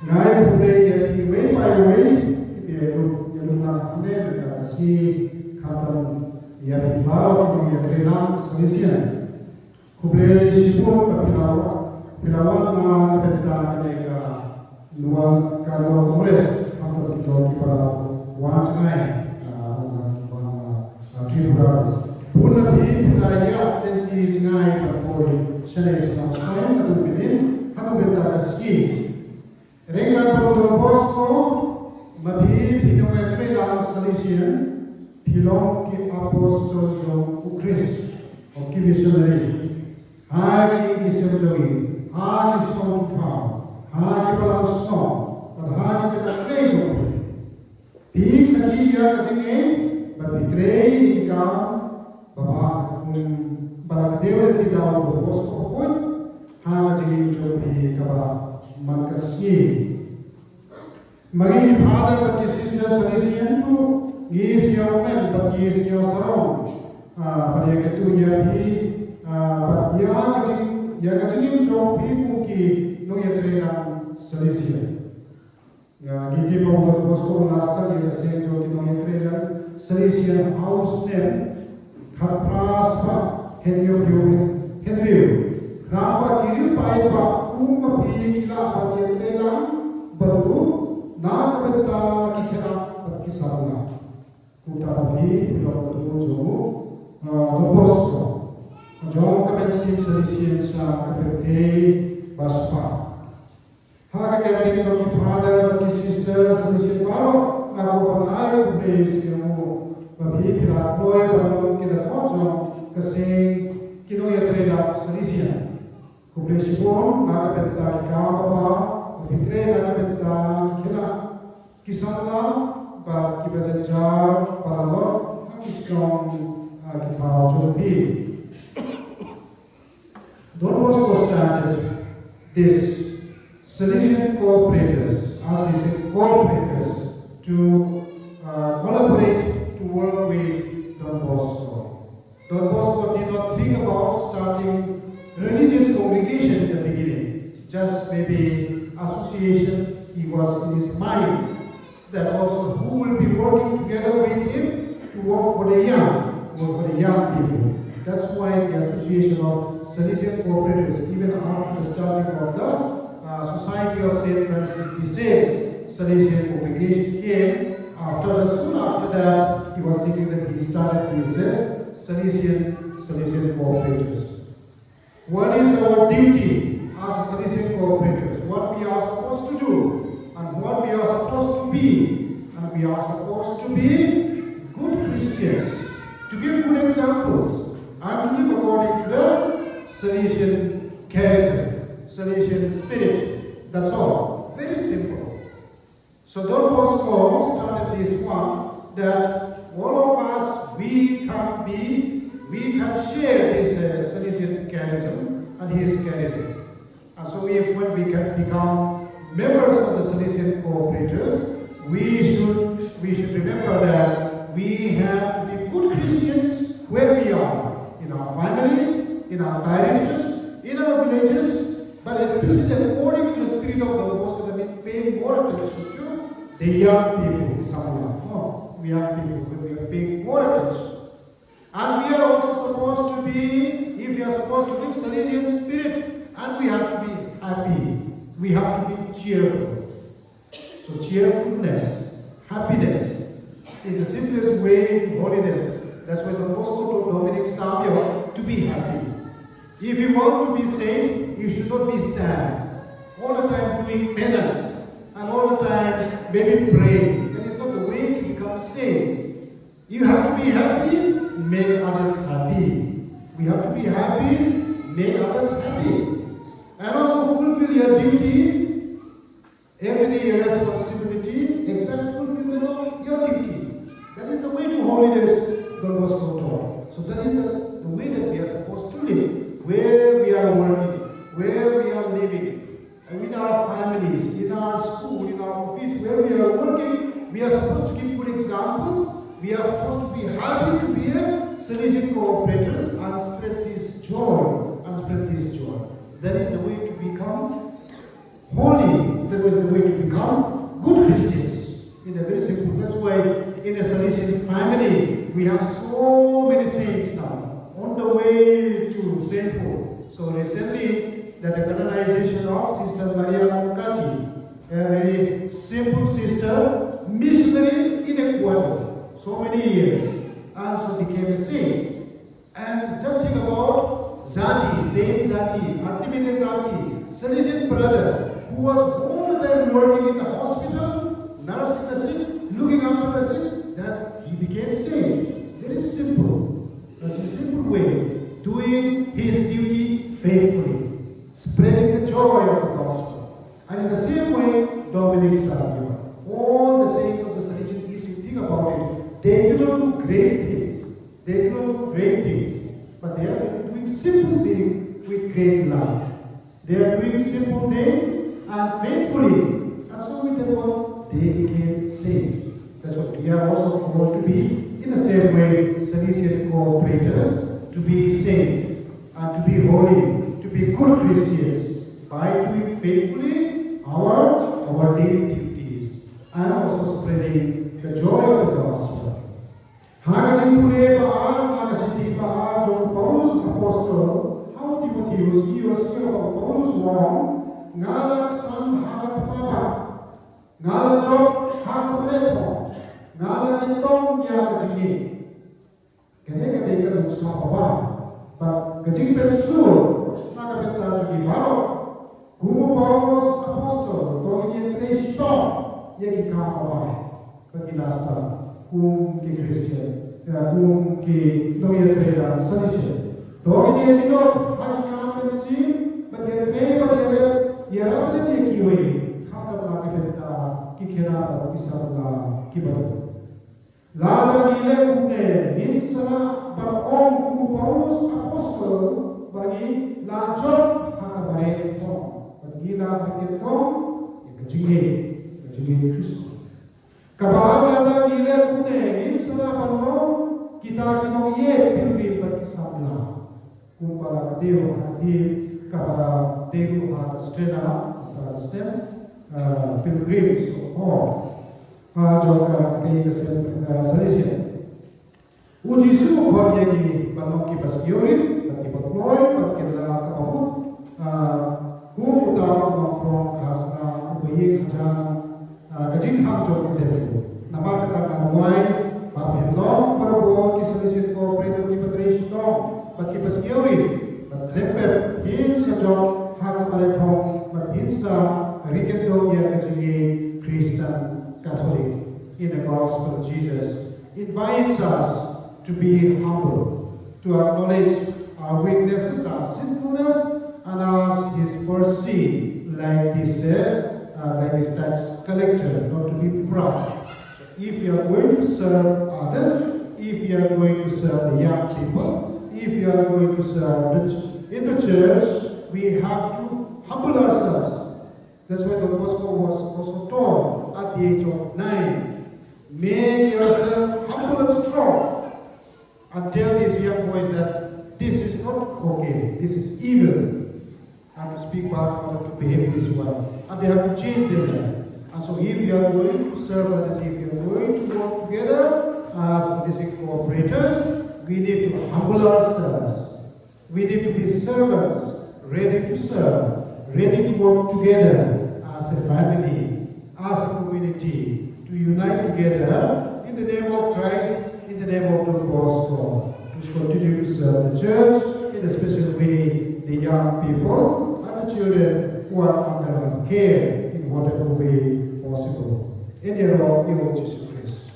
Ngài phụ đề thì mấy bài mấy để dùng làm nên là si khát tâm ya thì bao thì ya làm Salesian Cooperators Shillong Pinawan na benda mereka luar Kongres atau kita pada wancanai Tribunal pun lebih wilayah dan di jengai berpoli Salesian Cooperators atau benin atau benda kasih mereka perlu posko lebih pinjam dalam Salesian Shillong ke Apostol John Ukris Oke missionary Hari disertai, hari songkau, hari berlangsung, dan hari kita kerja. Big segi yang kecil, berbicara ikan, bapak pada dewa tidak berpos pokok, hari jadi kabar makasih. Bagi father bagi sister Salesian tu, yes your man, but yes your sarong. Pada ketuanya di yang kecil jauh ibu ki noya terang Salesian. Gigi bawa posko nasta di dasar jauh noya terang Salesian house nem kaprasa henry. Kenapa kiri pai pak pi kila pada terang baru nak benda kita berkisahnya. Kutapi betul jauh posko. John Provincial Salesian Cooperators Baspa. Hak kami bagi father, bagi sister, Salesian baru, aku pernah beri bagi kita boy, baru kita kocok kesing kino ya terima Salesian. Provincial nak benda kau bagi nak benda kita kisahlah bagi berjajar pada kisah kita jadi. Don Bosco started this Salesian Cooperators, as they said, cooperators, to collaborate to work with Don Bosco. Don Bosco did not think about starting religious congregation in the beginning, just maybe association. He was in his mind that also who will be working together with him to work for the young people. That's why the Association of Salesian Cooperators, even after the starting of the Society of St. Francis de Sales Salesian Congregation came, soon after that, he was thinking that he started his Salesian Cooperators. What is our duty as Salesian Cooperators? What we are supposed to do, and what we are supposed to be. And we are supposed to be good Christians, to give good examples, and to live according to the Salesian charism, Salesian spirit. That's all. Very simple. So Don Bosco started this one that all of us we can share this Salesian charism and his charism. And so when we can become members of the Salesian Cooperators, we should remember that we have to be good Christians where we are. In our families, in our parishes, in our villages, but especially according to the spirit of the Most, that means paying more attention to the young people. We young people, so we are paying more attention. And we are also supposed to be, if we are supposed to live Salesian spirit, and we have to be happy. We have to be cheerful. So cheerfulness, happiness, is the simplest way to holiness. That's why the Bosco told Dominic Savio to be happy. If you want to be saved, you should not be sad. All the time doing penance, and all the time maybe praying. That is not the way to become saved. You have to be happy, make others happy. We have to be happy, make others happy. And also fulfill your duty, every day your responsibility, exactly fulfill your duty. That is the way to holiness. Don Bosco taught. So that is the way that we are supposed to live, where we are working, where we are living, and in our families, in our school, in our office, where we are working, we are supposed to give good examples. We are supposed to be happy to be a Salesian Cooperators and spread this joy, That is the way to become holy. That is the way to become good Christians. In a very simple, that's why in a Salesian family, we have so many saints now on the way to sainthood. So recently, the canonization of Sister Maria Mukati, a very simple sister, missionary in Ecuador, so many years, also became a saint. And just think about Zati, Saint Zati, Artemide Zati, Salesian brother, who was all the time working in the hospital, nursing the sick, looking after the sick, that he became saint. Very simple. That's a simple way, doing his duty faithfully, spreading the joy of the gospel. And in the same way, Dominic Savio, all the saints of the Salesian, if you think about it, they do not do great things. They do not do great things, but they are doing simple things with great love. They are doing simple things and faithfully. And so with that one, they became saints. That's what we are also called to be, in the same way, Salesian Cooperators, to be saints and to be holy, to be good Christians by doing faithfully our daily duties and also spreading the joy of the gospel. Hagajin pule baal nagasiti baal John Paulus apostle, how Timotheus he was here of Paulus wrong, ngalak san hagat papa, ngalak job hagat reto, ngalak itong yakajini. Kaya ka sa baba, but kajing pensul, nakapita jugi baro, kumu Paulus apostle, tongin Kristo, yaki kapaba, katilasta. Kung ke Christian, kung ke Noya Treda Salesian. Dog in the Lord, I can't see, but they pay for the Yarab de Kiwi, Hata Makita, Kikera, Kisabla, Kibara. Lada Gile, Ninsana, but all who Paulus apostle, Bani, Lajon, Hakabai, Tom, but Gila, Tom, Kajini Christ. Kapag ada gila kune, insana pano kita kinoye pilgrim berkisabla. Kumpala kadeo hati kapala deo strena stem pilgrims or joka kaya Salesian. Uji sumo korya ni pano kipas yorin, pati patloy, pati kila kapabut. Kung utawag ng prong kasna ubayik hajan. Kajing hangjo kudefu. Nama kata Marwein, Bapak Long, Parabo, Salesian Cooperator, Kipatrish Long, but Kipaskiori, but Lepet, Hinsa John, Hakamaretong, but Hinsa, Riketo, Yakajini, Christian, Catholic, in the gospel of Jesus, invites us to be humble, to acknowledge our weaknesses, our sinfulness, and ask His mercy, like this tax collector, not to be proud. If you are going to serve others, if you are going to serve the young people, if you are going to serve in the church, we have to humble ourselves. That's why the Gospel was also taught at the age of 9. Make yourself humble and strong. And tell these young boys that this is not okay, this is evil. And to speak back in order to behave this way. And they have to change their life. And so if you are going to serve others, if you are going to work together as Salesian Cooperators, we need to humble ourselves. We need to be servants, ready to serve, ready to work together as a family, as a community, to unite together in the name of Christ, in the name of the gospel, to continue to serve the church, in a special way, the young people and the children who are under our care in whatever way possible. In the name of Jesus Christ.